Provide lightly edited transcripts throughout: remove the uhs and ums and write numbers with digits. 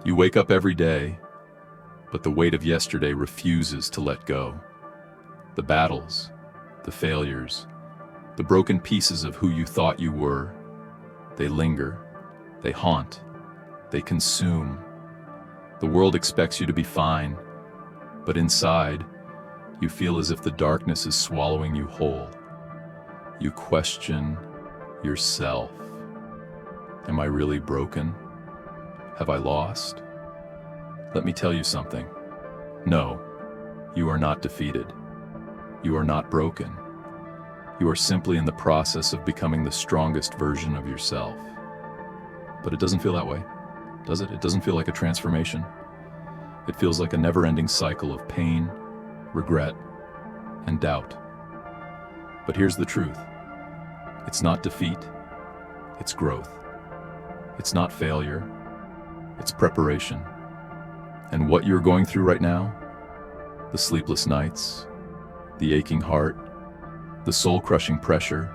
You wake up every day, but the weight of yesterday refuses to let go. The battles, the failures, the broken pieces of who you thought you were, they linger, they haunt, they consume. The world expects you to be fine, but inside, you feel as if the darkness is swallowing you whole. You question yourself. Am I really broken? Have I lost? Let me tell you something. No, you are not defeated. You are not broken. You are simply in the process of becoming the strongest version of yourself. But it doesn't feel that way, does it? It doesn't feel like a transformation. It feels like a never-ending cycle of pain, regret, and doubt. But here's the truth. It's not defeat. It's growth. It's not failure. It's preparation. And what you're going through right now, the sleepless nights, the aching heart, the soul-crushing pressure,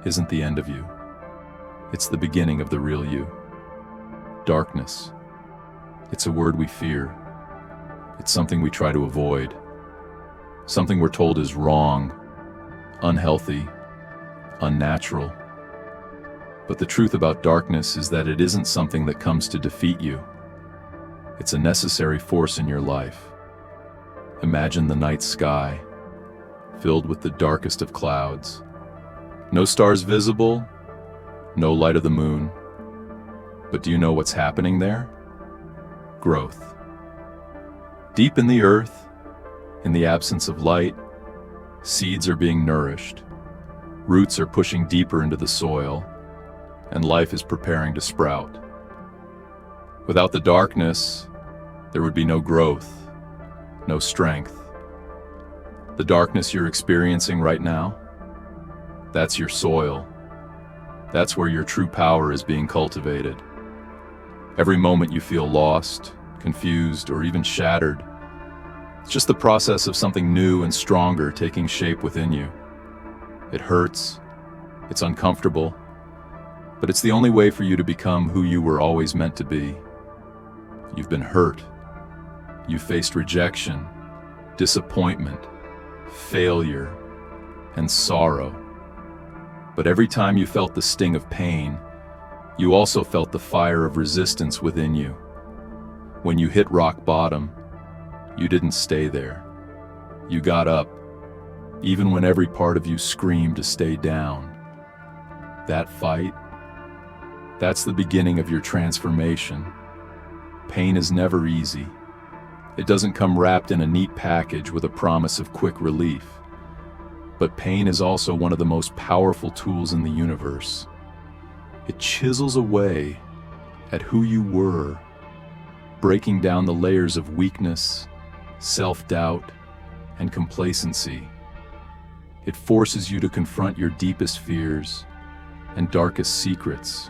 isn't the end of you. It's the beginning of the real you. Darkness. It's a word we fear. It's something we try to avoid. Something we're told is wrong, unhealthy, unnatural. But the truth about darkness is that it isn't something that comes to defeat you. It's a necessary force in your life. Imagine the night sky, filled with the darkest of clouds. No stars visible, no light of the moon. But do you know what's happening there? Growth. Deep in the earth, in the absence of light, seeds are being nourished. Roots are pushing deeper into the soil, and life is preparing to sprout. Without the darkness, there would be no growth, no strength. The darkness you're experiencing right now, that's your soil. That's where your true power is being cultivated. Every moment you feel lost, confused, or even shattered, it's just the process of something new and stronger taking shape within you. It hurts, it's uncomfortable, but it's the only way for you to become who you were always meant to be. You've been hurt. You've faced rejection, disappointment, failure, and sorrow. But every time you felt the sting of pain, you also felt the fire of resistance within you. When you hit rock bottom, you didn't stay there. You got up, even when every part of you screamed to stay down. That fight, that's the beginning of your transformation. Pain is never easy. It doesn't come wrapped in a neat package with a promise of quick relief. But pain is also one of the most powerful tools in the universe. It chisels away at who you were, breaking down the layers of weakness, self-doubt, and complacency. It forces you to confront your deepest fears and darkest secrets.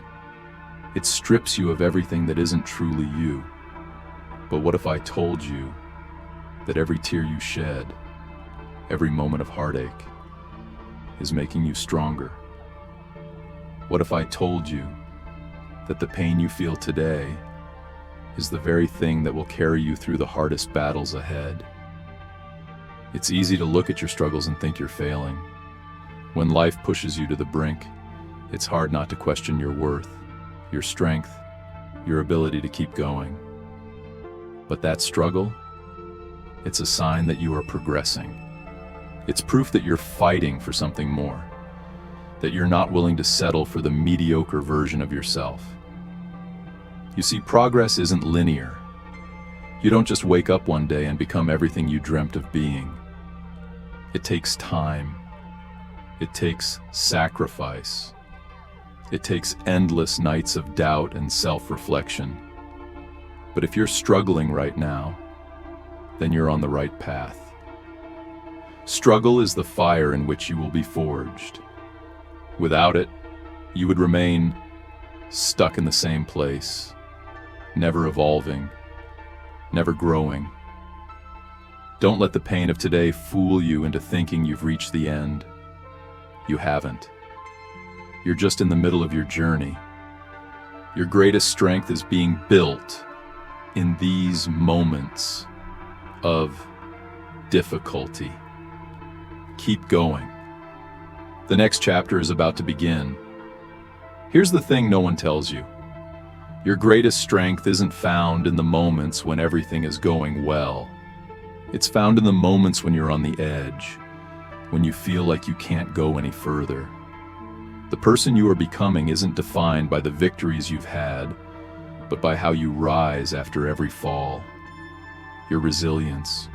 It strips you of everything that isn't truly you. But what if I told you that every tear you shed, every moment of heartache, is making you stronger? What if I told you that the pain you feel today is the very thing that will carry you through the hardest battles ahead? It's easy to look at your struggles and think you're failing. When life pushes you to the brink, it's hard not to question your worth, your strength, your ability to keep going. But that struggle, it's a sign that you are progressing. It's proof that you're fighting for something more, that you're not willing to settle for the mediocre version of yourself. You see, progress isn't linear. You don't just wake up one day and become everything you dreamt of being. It takes time. It takes sacrifice. It takes endless nights of doubt and self-reflection. But if you're struggling right now, then you're on the right path. Struggle is the fire in which you will be forged. Without it, you would remain stuck in the same place, never evolving, never growing. Don't let the pain of today fool you into thinking you've reached the end. You haven't. You're just in the middle of your journey. Your greatest strength is being built, in these moments of difficulty. Keep going. The next chapter is about to begin. Here's the thing no one tells you. Your greatest strength isn't found in the moments when everything is going well. It's found in the moments when you're on the edge, when you feel like you can't go any further. The person you are becoming isn't defined by the victories you've had, but by how you rise after every fall. Your resilience,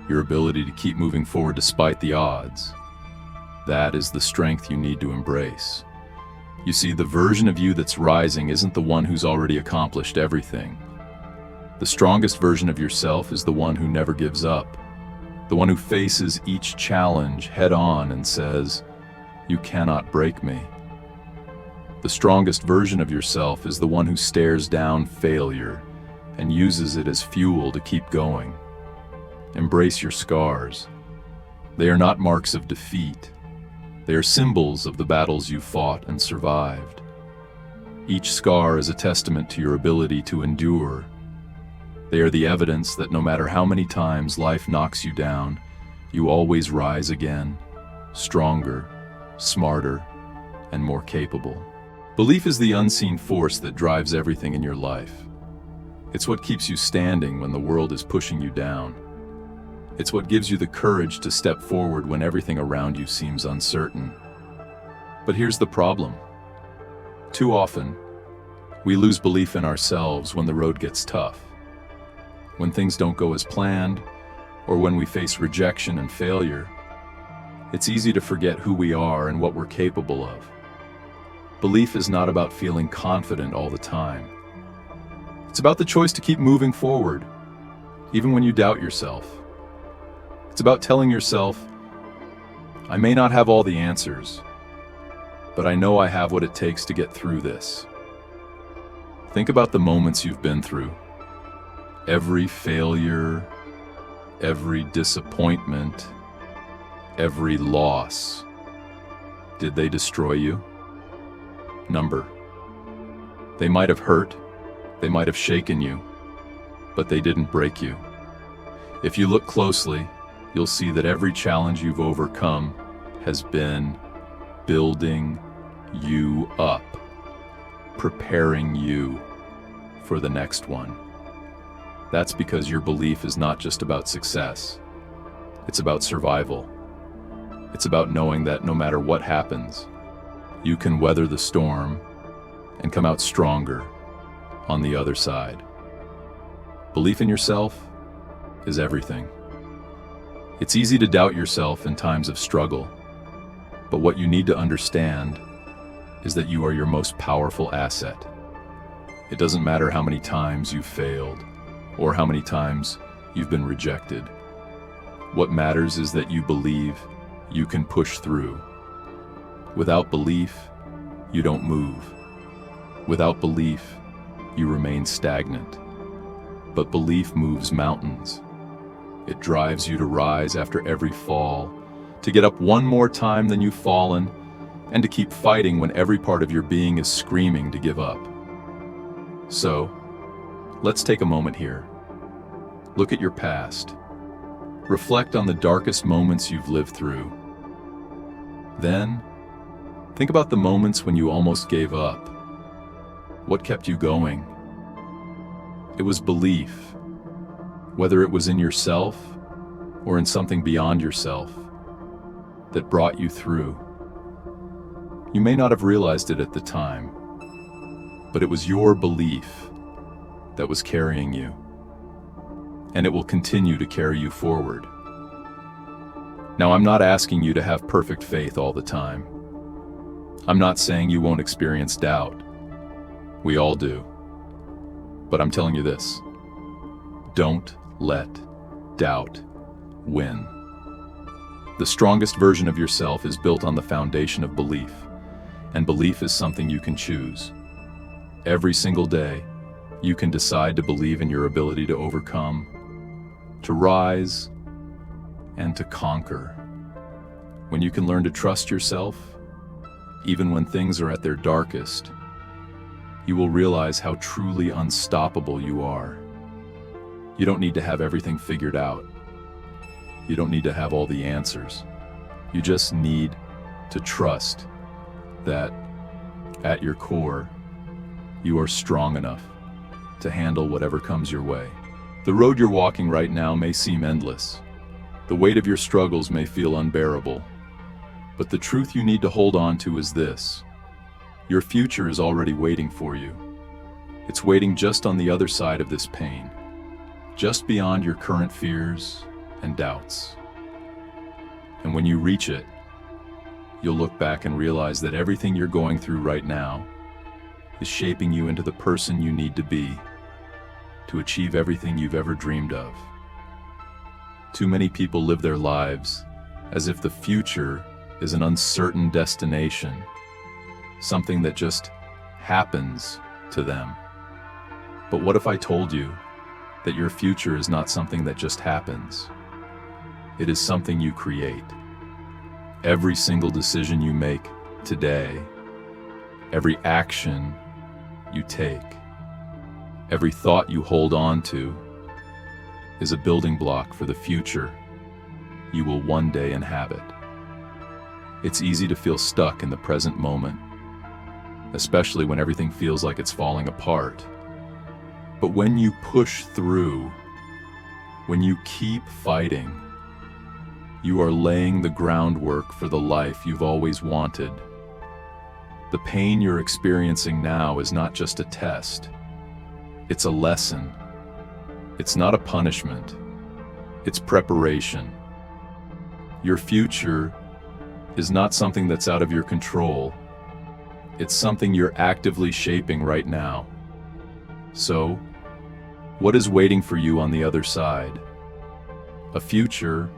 your ability to keep moving forward despite the odds. That is the strength you need to embrace. You see, the version of you that's rising isn't the one who's already accomplished everything. The strongest version of yourself is the one who never gives up, the one who faces each challenge head-on and says, "You cannot break me." The strongest version of yourself is the one who stares down failure and uses it as fuel to keep going. Embrace your scars. They are not marks of defeat. They are symbols of the battles you fought and survived. Each scar is a testament to your ability to endure. They are the evidence that no matter how many times life knocks you down, you always rise again, stronger, smarter, and more capable. Belief is the unseen force that drives everything in your life. It's what keeps you standing when the world is pushing you down. It's what gives you the courage to step forward when everything around you seems uncertain. But here's the problem. Too often, we lose belief in ourselves when the road gets tough. When things don't go as planned, or when we face rejection and failure, it's easy to forget who we are and what we're capable of. Belief is not about feeling confident all the time. It's about the choice to keep moving forward, even when you doubt yourself. It's about telling yourself, "I may not have all the answers, but I know I have what it takes to get through this." Think about the moments you've been through. Every failure, every disappointment, every loss. Did they destroy you? Number. They might have hurt, they might have shaken you, but they didn't break you. If you look closely, you'll see that every challenge you've overcome has been building you up, preparing you for the next one. That's because your belief is not just about success. It's about survival. It's about knowing that no matter what happens, you can weather the storm and come out stronger on the other side. Belief in yourself is everything. It's easy to doubt yourself in times of struggle, but what you need to understand is that you are your most powerful asset. It doesn't matter how many times you've failed or how many times you've been rejected. What matters is that you believe you can push through. Without belief, you don't move. Without belief, you remain stagnant. But belief moves mountains. It drives you to rise after every fall, to get up one more time than you've fallen, and to keep fighting when every part of your being is screaming to give up. So, let's take a moment here. Look at your past. Reflect on the darkest moments you've lived through. Then, think about the moments when you almost gave up. What kept you going? It was belief. Whether it was in yourself or in something beyond yourself, that brought you through. You may not have realized it at the time, but it was your belief that was carrying you, and it will continue to carry you forward. Now, I'm not asking you to have perfect faith all the time. I'm not saying you won't experience doubt. We all do. But I'm telling you this. Don't let doubt win. The strongest version of yourself is built on the foundation of belief, and belief is something you can choose. Every single day, you can decide to believe in your ability to overcome, to rise, and to conquer. When you can learn to trust yourself, even when things are at their darkest, you will realize how truly unstoppable you are. You don't need to have everything figured out. You don't need to have all the answers. You just need to trust that at your core, you are strong enough to handle whatever comes your way. The road you're walking right now may seem endless. The weight of your struggles may feel unbearable. But the truth you need to hold on to is this: your future is already waiting for you. It's waiting just on the other side of this pain, just beyond your current fears and doubts. And when you reach it, you'll look back and realize that everything you're going through right now is shaping you into the person you need to be to achieve everything you've ever dreamed of. Too many people live their lives as if the future is an uncertain destination, something that just happens to them. But what if I told you that your future is not something that just happens? It is something you create. Every single decision you make today, every action you take, every thought you hold on to is a building block for the future you will one day inhabit. It's easy to feel stuck in the present moment, especially when everything feels like it's falling apart. But when you push through, when you keep fighting, you are laying the groundwork for the life you've always wanted. The pain you're experiencing now is not just a test. It's a lesson. It's not a punishment. It's preparation. Your future is not something that's out of your control. It's something you're actively shaping right now. So, what is waiting for you on the other side? A future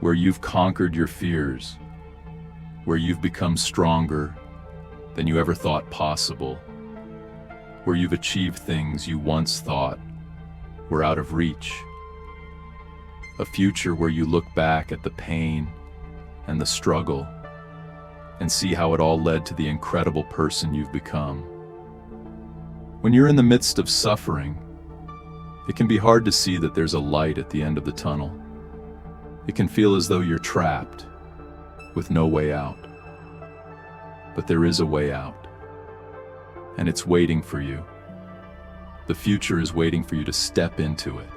where you've conquered your fears, where you've become stronger than you ever thought possible, where you've achieved things you once thought were out of reach. A future where you look back at the pain and the struggle and see how it all led to the incredible person you've become. When you're in the midst of suffering, it can be hard to see that there's a light at the end of the tunnel. It can feel as though you're trapped with no way out. But there is a way out, and it's waiting for you. The future is waiting for you to step into it.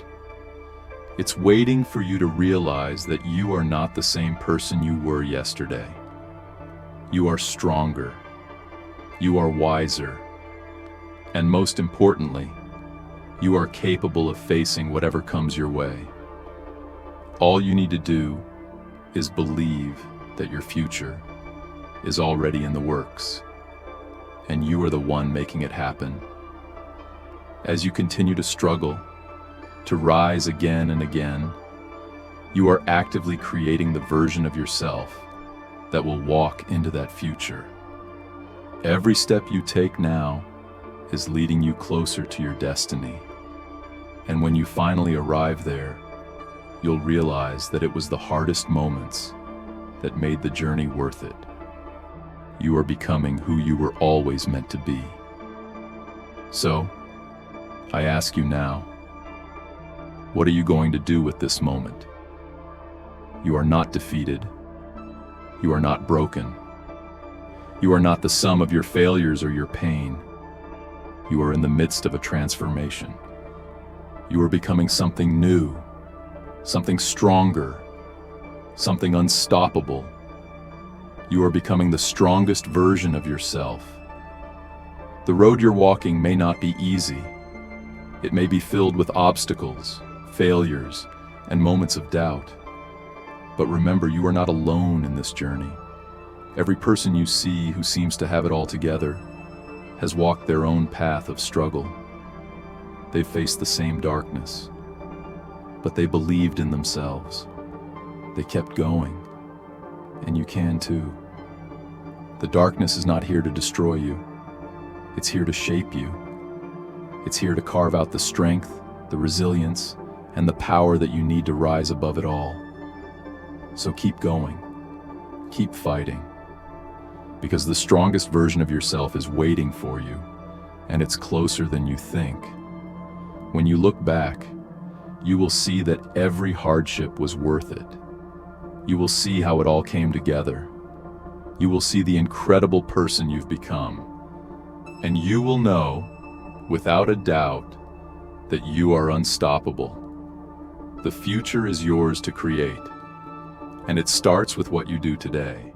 It's waiting for you to realize that you are not the same person you were yesterday. You are stronger. You are wiser. And most importantly, you are capable of facing whatever comes your way. All you need to do is believe that your future is already in the works, and you are the one making it happen. As you continue to struggle, to rise again and again, you are actively creating the version of yourself that will walk into that future. Every step you take now is leading you closer to your destiny. And when you finally arrive there, you'll realize that it was the hardest moments that made the journey worth it. You are becoming who you were always meant to be. So, I ask you now, what are you going to do with this moment? You are not defeated. You are not broken. You are not the sum of your failures or your pain. You are in the midst of a transformation. You are becoming something new, something stronger, something unstoppable. You are becoming the strongest version of yourself. The road you're walking may not be easy. It may be filled with obstacles, failures, and moments of doubt. But remember, you are not alone in this journey. Every person you see who seems to have it all together has walked their own path of struggle. They've faced the same darkness, but they believed in themselves. They kept going, and you can too. The darkness is not here to destroy you. It's here to shape you. It's here to carve out the strength, the resilience, and the power that you need to rise above it all. So keep going. Keep fighting. Because the strongest version of yourself is waiting for you, and it's closer than you think. When you look back, You will see that every hardship was worth it. You will see how it all came together. You will see the incredible person you've become. And you will know, without a doubt, that you are unstoppable. The future is yours to create, and it starts with what you do today.